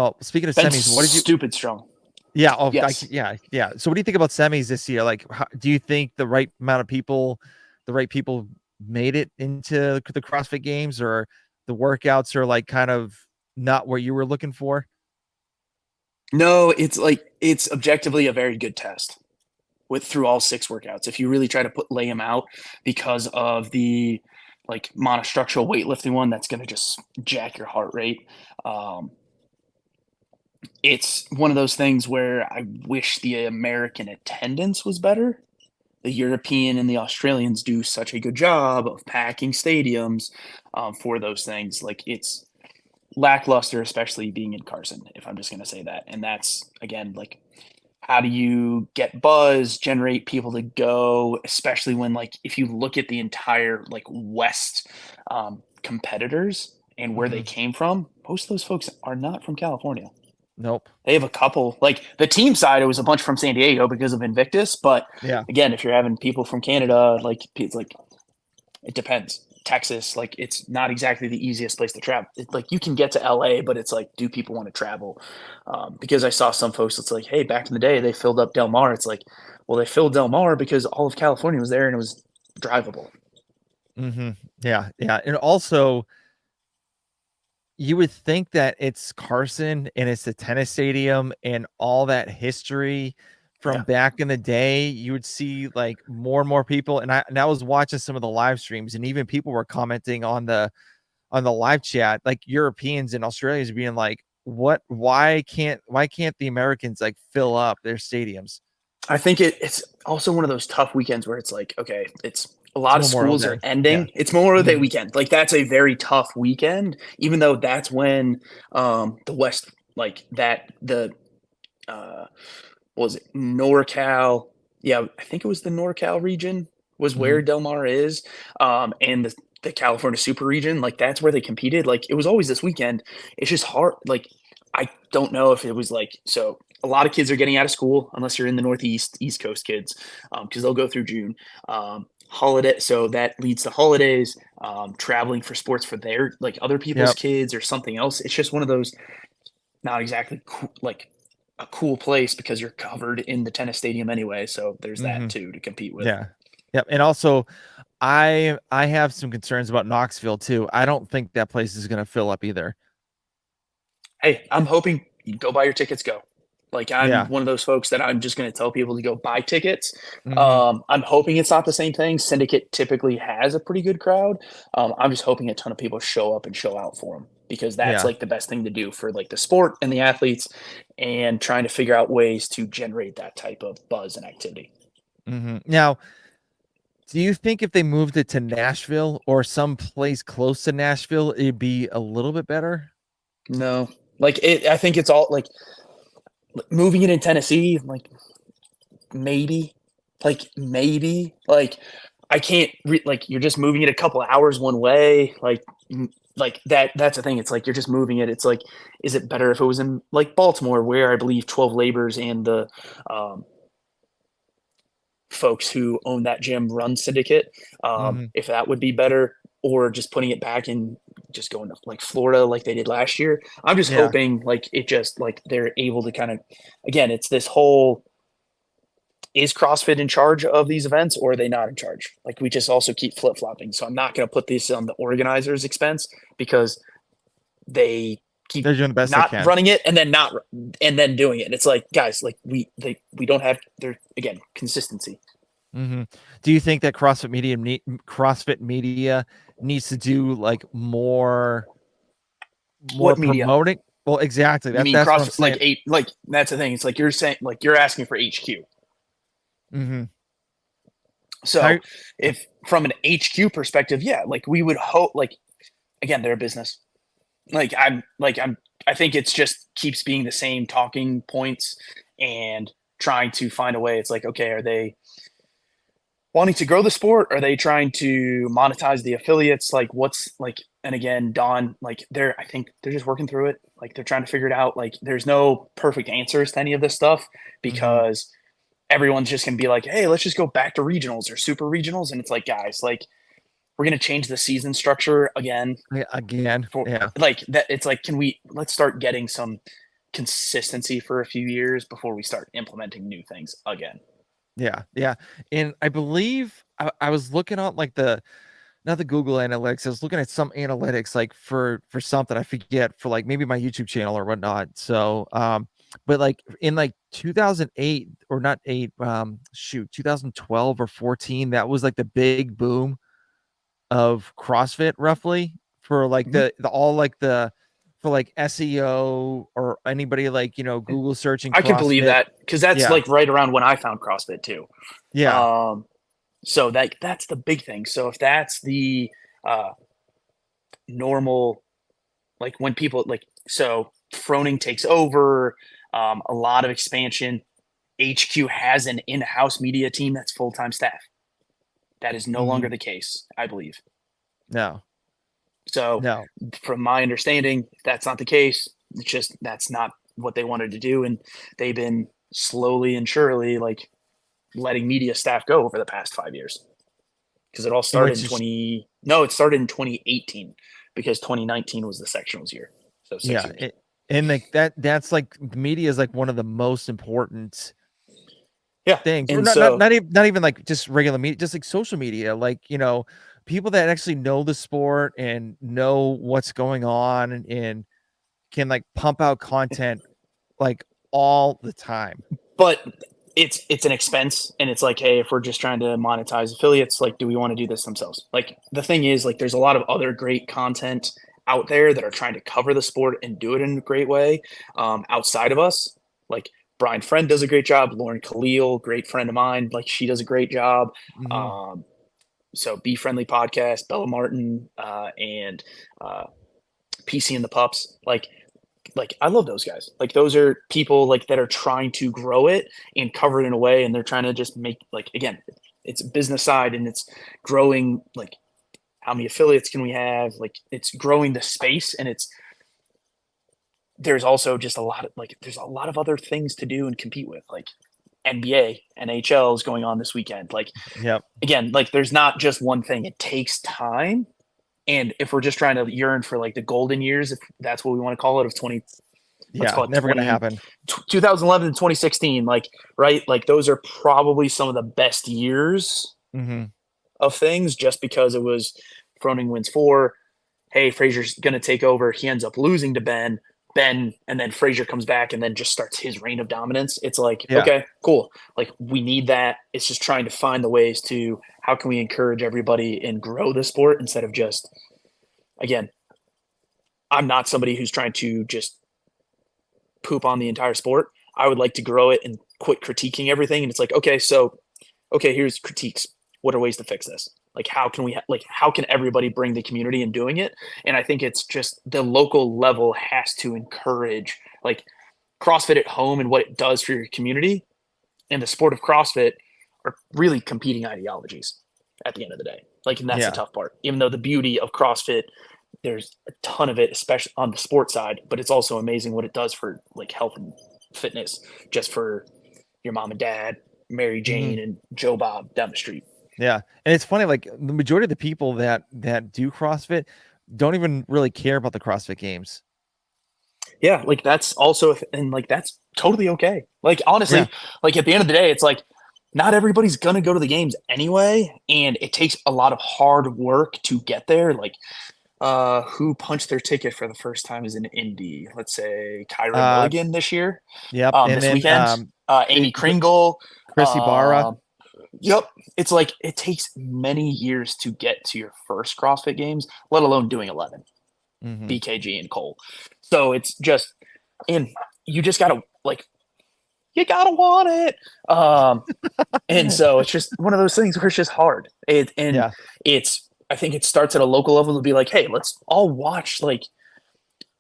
Well, speaking of Been semis, what did you? stupid strong. Yeah. Yes. Yeah. So, what do you think about semis this year? Like, do you think the right amount of people, the right people, made it into the CrossFit Games, or the workouts are like kind of not what you were looking for? No, it's objectively a very good test with through all 6 workouts. If you really try to lay them out because of the like monostructural weightlifting one, that's going to just jack your heart rate. Um, it's one of those things where I wish the American attendance was better. The European and the Australians do such a good job of packing stadiums for those things. Like it's lackluster, especially being in Carson, if I'm just going to say that. And that's, again, like, how do you get buzz, generate people to go, especially when, like, if you look at the entire, like, West competitors and where they Mhm. came from, most of those folks are not from California. Nope. They have a couple, like the team side, it was a bunch from San Diego because of Invictus. But Yeah. again, if you're having people from Canada, like it's like it depends. Texas, like it's not exactly the easiest place to travel. Like you can get to LA, but it's like, do people want to travel? Because I saw some folks. It's like, hey, back in the day, they filled up Del Mar. It's like, well, they filled Del Mar because all of California was there and it was drivable. Yeah. Yeah. And also, you would think that it's Carson and it's the tennis stadium and all that history from Yeah, back in the day. You would see like more and more people. And I was watching some of the live streams, and even people were commenting on the live chat, like Europeans and Australians being like, what, why can't the Americans like fill up their stadiums? I think it's also one of those tough weekends where it's like, okay, it's a It's lot of Memorial schools are Day. Yeah. ending. It's Memorial Day Mhm. weekend. Like that's a very tough weekend, even though that's when the West, like that, the uh, what was it, NorCal? Yeah, I think it was the NorCal region was where Mhm. Del Mar is, and the California Super region. Like that's where they competed. Like it was always this weekend. It's just hard. Like I don't know if it was like so. A lot of kids are getting out of school unless you're in the Northeast, East Coast kids, because they'll go through June. Holiday, so that leads to holidays, traveling for sports for their like other people's Yep. kids or something else. It's just one of those not exactly cool, like a cool place because you're covered in the tennis stadium anyway. So there's that Mhm. too to compete with. Yeah. Yep. And also, I have some concerns about Knoxville too. I don't think that place is going to fill up either. Hey, I'm hoping you go buy your tickets, go. Like I'm Yeah. one of those folks that I'm just going to tell people to go buy tickets. Mhm. I'm hoping it's not the same thing. Syndicate typically has a pretty good crowd. I'm just hoping a ton of people show up and show out for them because that's Yeah. like the best thing to do for like the sport and the athletes, and trying to figure out ways to generate that type of buzz and activity. Now, do you think if they moved it to Nashville or some place close to Nashville, it'd be a little bit better? No, like it. I think it's all like moving it in Tennessee. Maybe like I can't like you're just moving it a couple of hours one way like that's the thing. It's like you're just moving it. It's like, is it better if it was in like Baltimore where I believe 12 Labors and the um, folks who own that gym run Syndicate, Mhm. if that would be better, or just putting it back in, just going to like Florida like they did last year. I'm just Yeah. hoping like it just like they're able to kind of, again, it's this whole, is CrossFit in charge of these events or are they not in charge? Like we just also keep flip flopping. So I'm not going to put this on the organizer's expense because they keep They're doing the best they not can. running it and then not and then doing it. And it's like, guys, like we don't have there again consistency. Mhm. Do you think that CrossFit Media needs to do like more What media? promoting? Well, exactly. You mean That's what I'm CrossFit? saying. Like that's the thing. It's like you're saying like you're asking for HQ. Mhm. How So if from an HQ perspective, yeah, like we would hope like again, they're a business. I think it's just keeps being the same talking points and trying to find a way. It's like, okay, are they wanting to grow the sport? Are they trying to monetize the affiliates? Like what's like, and again, Don, like I think they're just working through it. Like they're trying to figure it out. Like there's no perfect answers to any of this stuff Mhm. because everyone's just gonna be like, hey, let's just go back to regionals or super regionals. And it's like, guys, like we're gonna change the season structure again Yeah, again. for Yeah. like that. It's like, can we let's start getting some. consistency for a few years before we start implementing new things again. Yeah, yeah. And I believe I was looking on like the not the Google Analytics. I was looking at some analytics like for something I forget for like maybe my YouTube channel or whatnot. So but like in like 2008 or not 8 shoot 2012 or 14, that was like the big boom of CrossFit roughly for like Mhm. the all like the for like SEO or anybody like, you know, Google searching I could believe CrossFit. that because that's Yeah. like right around when I found CrossFit too. Yeah. Um, so that's the big thing. So if that's the uh, normal, like when people like, so Froning takes over, a lot of expansion. HQ has an in-house media team that's full-time staff. That is no longer Mhm. the case, I believe. No. So, No. from my understanding, if that's not the case. It's just that's not what they wanted to do, and they've been slowly and surely like letting media staff go over the past 5 years because it all In started which in is 20. No, it started in 2018 because 2019 was the sectionals year. So 6 years. and like that's like media is like one of the most important Yeah, things, or and so not even like just regular media, just like social media, like, you know, people that actually know the sport and know what's going on and can like pump out content like all the time. but it's an expense, and it's like, hey, if we're just trying to monetize affiliates, like, do we want to do this themselves? Like, the thing is, like, there's a lot of other great content out there that are trying to cover the sport and do it in a great way, outside of us. Like, Brian Friend does a great job. Lauren Khalil, great friend of mine, like, she does a great job. Mhm. um, so Be Friendly Podcast, Bella Martin, and uh, PC and the Pups, like I love those guys. Like, those are people like that are trying to grow it and cover it in a way, and they're trying to just make, like, again, it's business side, and it's growing, like, how many affiliates can we have? Like, it's growing the space, and it's there's also just a lot of, like, there's a lot of other things to do and compete with, like NBA, NHL is going on this weekend. Like, Yep. again, like, there's not just one thing. It takes time. And if we're just trying to yearn for like the golden years, if that's what we want to call it, of 20, let's Yeah, call it never gonna 20, happen. 2011 to 2016, like, right, like, those are probably some of the best years Mhm. of things, just because it was Froning wins four. Hey, Frazier's gonna take over. He ends up losing to Ben, and then Frazier comes back and then just starts his reign of dominance. It's like, Yeah. okay, cool. Like, we need that. It's just trying to find the ways to how can we encourage everybody and grow the sport instead of just, again, I'm not somebody who's trying to just poop on the entire sport. I would like to grow it and quit critiquing everything. And it's like, okay, so, okay, here's critiques. What are ways to fix this? Like, how can we, like, how can everybody bring the community in doing it? And I think it's just the local level has to encourage, like, CrossFit at home and what it does for your community and the sport of CrossFit are really competing ideologies at the end of the day. Like, and that's the Yeah. tough part. Even though the beauty of CrossFit, there's a ton of it, especially on the sports side, but it's also amazing what it does for like health and fitness, just for your mom and dad, Mary Mhm. Jane and Joe Bob down the street. Yeah. And it's funny, like the majority of the people that do CrossFit don't even really care about the CrossFit games. Yeah, like, that's also, and like, that's totally okay. Like, Yeah. honestly, like, at the end of the day, it's like not everybody's gonna go to the games anyway, and it takes a lot of hard work to get there. Like, who punched their ticket for the first time is an indie. Let's say Kyra Uh Milligan this year, yep. And this then weekend. Amy Kringle. Chrissy Barra. Yep. It's like it takes many years to get to your first CrossFit games, let alone doing 11. Mhm. BKG and Cole. So it's just, and you just gotta, like, you gotta want it. And so it's just one of those things where it's just hard. And Yeah. it's, I think it starts at a local level to be like, hey, let's all watch, like,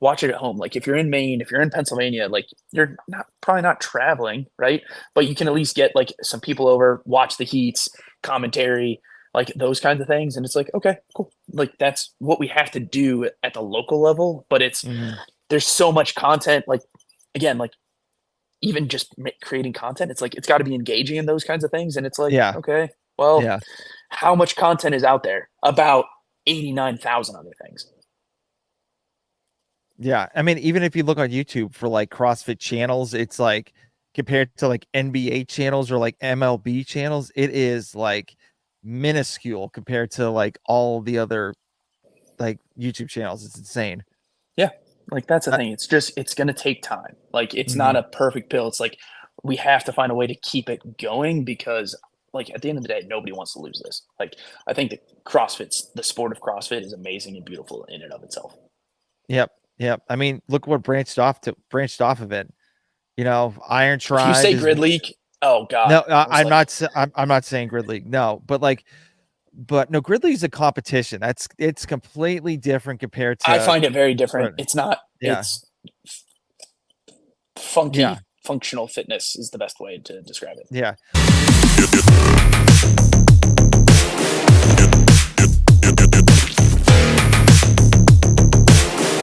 watch it at home. Like, if you're in Maine, if you're in Pennsylvania, like, you're not probably not traveling, right? But you can at least get like some people over, watch the heats, commentary, like those kinds of things. And it's like, okay, cool. Like, that's what we have to do at the local level. But it's, Mhm. there's so much content. Like, again, like, even just creating content, it's like it's got to be engaging in those kinds of things. And it's like, Yeah. okay, well, Yeah. how much content is out there about 89,000 other things? Yeah. I mean, even if you look on YouTube for like CrossFit channels, it's like compared to like NBA channels or like MLB channels, it is like minuscule compared to like all the other like YouTube channels. It's insane. Yeah, like that's the Uh, thing. It's just it's gonna take time. Like it's not mhm. a perfect pill. It's like we have to find a way to keep it going because like at the end of the day, nobody wants to lose this. Like I think the sport of CrossFit is amazing and beautiful in and of itself. Yep. Yep. I mean, look what branched off of it. You know, Iron If you Tribe say is grid league, oh no, god, I was like, I'm not saying grid league. No, but like, but no, grid league is a competition. It's completely different compared I to find it very different. right. It's not. Yeah. It's Yeah. funky functional fitness is the best way to describe it. Yeah.